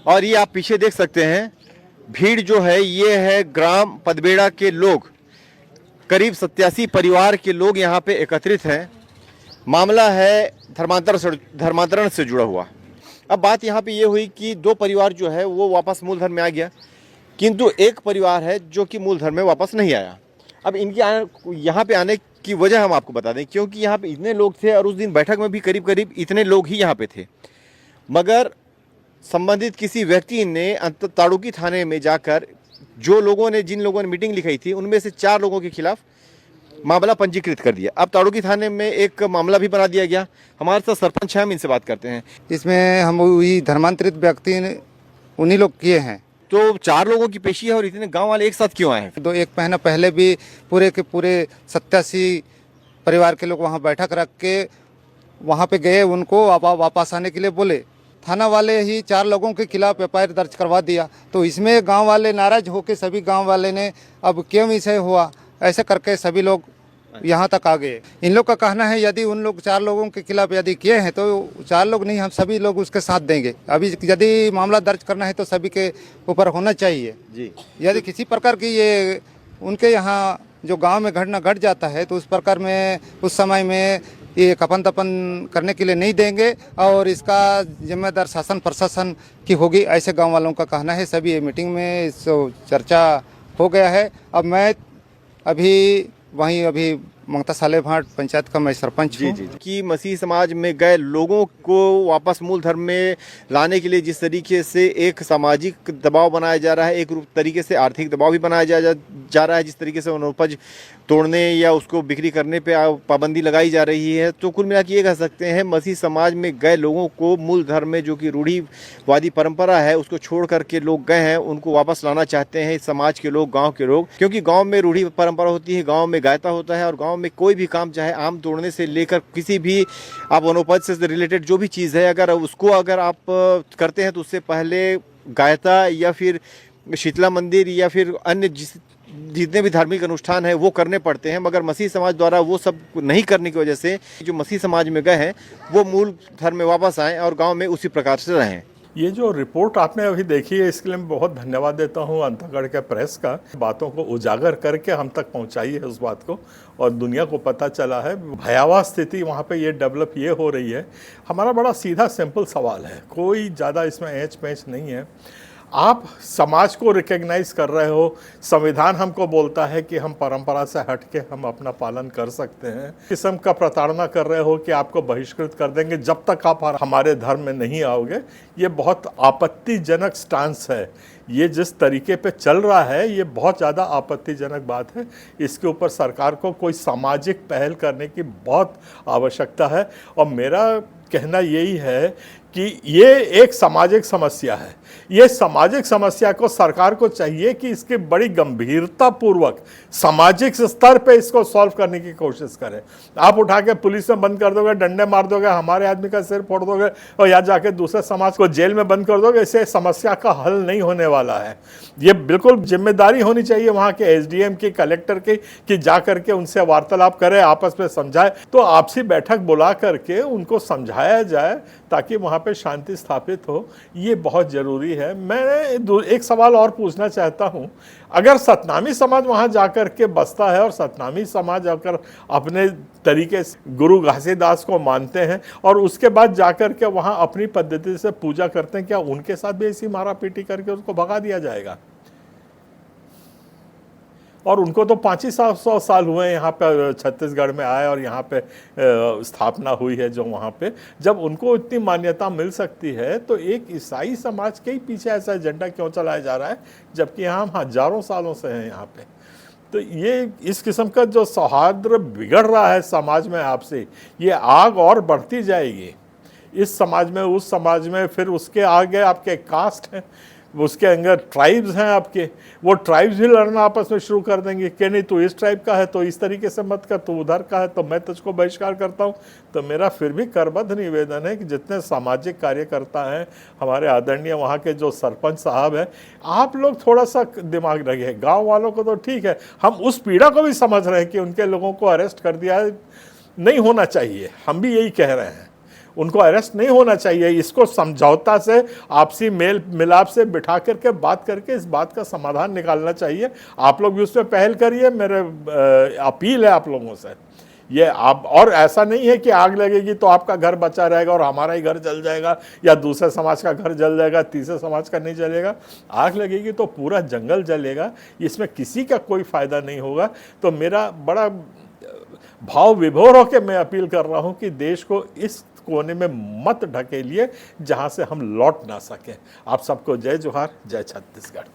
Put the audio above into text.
और ये आप पीछे देख सकते हैं, भीड़ जो है ये है ग्राम पदबेड़ा के लोग, करीब 87 परिवार के लोग यहाँ पे एकत्रित हैं। मामला है धर्मांतरण से जुड़ा हुआ। अब बात यहाँ पे ये हुई कि 2 परिवार जो है वो वापस मूल धर्म में आ गया, किंतु एक परिवार है जो कि मूल धर्म में वापस नहीं आया। अब इनके यहाँ पे आने की वजह हम आपको बता दें, क्योंकि यहाँ पे इतने लोग थे और उस दिन बैठक में भी करीब करीब इतने लोग ही यहाँ पे थे, मगर संबंधित किसी व्यक्ति ने ताड़ुकी थाने में जाकर जिन लोगों ने मीटिंग लिखाई थी उनमें से 4 लोगों के खिलाफ मामला पंजीकृत कर दिया। अब ताड़ुकी थाने में एक मामला भी बना दिया गया। हमारे साथ सरपंच हैं, हम इनसे बात करते हैं। इसमें हम वही धर्मांतरित व्यक्ति उन्हीं लोग किए हैं। तो 4 लोगों की पेशी है और इतने गांव वाले एक साथ क्यों आए हैं? एक महीना पहले भी पूरे के पूरे 87 परिवार के लोग वहाँ बैठक रख के वहाँ पे गए, उनको वापस आने के लिए बोले। थाना वाले ही 4 लोगों के खिलाफ एफआईआर दर्ज करवा दिया। तो इसमें गांव वाले नाराज होकर सभी गांव वाले ने अब क्यों इसे हुआ ऐसे करके सभी लोग यहाँ तक आ गए। इन लोग का कहना है यदि उन लोग 4 लोगों के खिलाफ यदि किए हैं तो 4 लोग नहीं, हम सभी लोग उसके साथ देंगे। अभी यदि मामला दर्ज करना है तो सभी के ऊपर होना चाहिए जी। यदि किसी प्रकार की ये उनके यहाँ जो गांव में घटना घट जाता है तो उस प्रकार में उस समय में ये कफन तपन करने के लिए नहीं देंगे और इसका जिम्मेदार शासन प्रशासन की होगी, ऐसे गांव वालों का कहना है। सभी ये मीटिंग में इस चर्चा हो गया है। अब मैं अभी मंगता साले भाट पंचायत का मैं सरपंच हूँ। जी कि मसीह समाज में गए लोगों को वापस मूल धर्म में लाने के लिए जिस तरीके से एक सामाजिक दबाव बनाया जा रहा है, एक तरीके से आर्थिक दबाव भी बनाया जा रहा है, जिस तरीके से वनोपज तोड़ने या उसको बिक्री करने पे पाबंदी लगाई जा रही है, तो कुल मिला के ये कह सकते हैं मसीह समाज में गए लोगों को मूल धर्म में जो कि रूढ़िवादी परंपरा है उसको छोड़ करके लोग गए हैं, उनको वापस लाना चाहते हैं समाज के लोग, गाँव के लोग। क्योंकि गाँव में रूढ़ी परंपरा होती है, गाँव में गायता होता है और गाँव में कोई भी काम, चाहे आम तोड़ने से लेकर किसी भी आप वनोपज से रिलेटेड जो भी चीज़ है, अगर आप करते हैं तो उससे पहले गायता या फिर शीतला मंदिर या फिर अन्य जितने भी धार्मिक अनुष्ठान है वो करने पड़ते हैं। मगर मसीह समाज द्वारा वो सब नहीं करने की वजह से जो मसीह समाज में गए हैं वो मूल धर्म में वापस आए और गांव में उसी प्रकार से रहें। ये जो रिपोर्ट आपने अभी देखी है इसके लिए मैं बहुत धन्यवाद देता हूँ अंतगढ़ के प्रेस का, बातों को उजागर करके हम तक पहुँचाई है उस बात को और दुनिया को पता चला है भयावह स्थिति वहाँ पे ये डेवलप ये हो रही है। हमारा बड़ा सीधा सिंपल सवाल है, कोई ज़्यादा इसमें ऐंच पैंच नहीं है। आप समाज को रिकग्नाइज कर रहे हो, संविधान हमको बोलता है कि हम परंपरा से हट के हम अपना पालन कर सकते हैं। किस्म का प्रताड़ना कर रहे हो कि आपको बहिष्कृत कर देंगे जब तक आप हमारे धर्म में नहीं आओगे। ये बहुत आपत्तिजनक स्टांस है। ये जिस तरीके पे चल रहा है ये बहुत ज़्यादा आपत्तिजनक बात है। इसके ऊपर सरकार को कोई सामाजिक पहल करने की बहुत आवश्यकता है और मेरा कहना यही है कि ये एक सामाजिक समस्या है। ये सामाजिक समस्या को सरकार को चाहिए कि इसकी बड़ी गंभीरता पूर्वक सामाजिक स्तर पे इसको सॉल्व करने की कोशिश करें। आप उठा के पुलिस में बंद कर दोगे, डंडे मार दोगे, हमारे आदमी का सिर फोड़ दोगे और या जाके दूसरे समाज को जेल में बंद कर दोगे, इससे समस्या का हल नहीं होने वाला है। ये बिल्कुल जिम्मेदारी होनी चाहिए वहाँ के एसडीएम की, कलेक्टर की कि जा करके उनसे वार्तालाप करें, आपस में समझाए। तो आपसी बैठक बुला करके उनको समझाया जाए ताकि वहाँ पे शांति स्थापित हो। ये बहुत ज़रूरी है। मैं एक सवाल और पूछना चाहता हूँ, अगर सतनामी समाज वहाँ जाकर के बसता है और सतनामी समाज अगर अपने तरीके से गुरु घासीदास को मानते हैं और उसके बाद जाकर के वहाँ अपनी पद्धति से पूजा करते हैं, क्या उनके साथ भी ऐसी मारा पीटी करके उसको भगा दिया जाएगा? और उनको तो 500 साल हुए यहाँ पे छत्तीसगढ़ में आए और यहाँ पे स्थापना हुई है जो वहाँ पे। जब उनको इतनी मान्यता मिल सकती है तो एक ईसाई समाज के ही पीछे ऐसा एजेंडा क्यों चलाया जा रहा है, जबकि यहाँ हम हजारों सालों से हैं यहाँ पे। तो ये इस किस्म का जो सौहार्द बिगड़ रहा है समाज में आपसे, ये आग और बढ़ती जाएगी इस समाज में, उस समाज में। फिर उसके आगे आपके कास्ट हैं, उसके अंदर ट्राइब्स हैं आपके, वो ट्राइब्स भी लड़ना आपस में शुरू कर देंगे कि नहीं तू इस ट्राइब का है तो इस तरीके से मत कर, तू उधर का है तो मैं तुझको बहिष्कार करता हूँ। तो मेरा फिर भी करबद्ध निवेदन है कि जितने सामाजिक कार्यकर्ता हैं, हमारे आदरणीय वहाँ के जो सरपंच साहब हैं, आप लोग थोड़ा सा दिमाग रखिए। गाँव वालों को तो ठीक है, हम उस पीड़ा को भी समझ रहे हैं कि उनके लोगों को अरेस्ट कर दिया नहीं होना चाहिए, हम भी यही कह रहे हैं। उनको अरेस्ट नहीं होना चाहिए। इसको समझौता से, आपसी मेल मिलाप से बिठा करके बात करके इस बात का समाधान निकालना चाहिए। आप लोग भी उस पर पहल करिए, मेरे अपील है आप लोगों से। ये आप, और ऐसा नहीं है कि आग लगेगी तो आपका घर बचा रहेगा और हमारा ही घर जल जाएगा, या दूसरे समाज का घर जल जाएगा, तीसरे समाज का नहीं जलेगा। आग लगेगी तो पूरा जंगल जलेगा, इसमें किसी का कोई फायदा नहीं होगा। तो मेरा बड़ा भाव विभोर होकर मैं अपील कर रहा हूं कि देश को इस कोने में मत ढकेलिए जहां से हम लौट ना सकें। आप सबको जय जोहार, जय छत्तीसगढ़।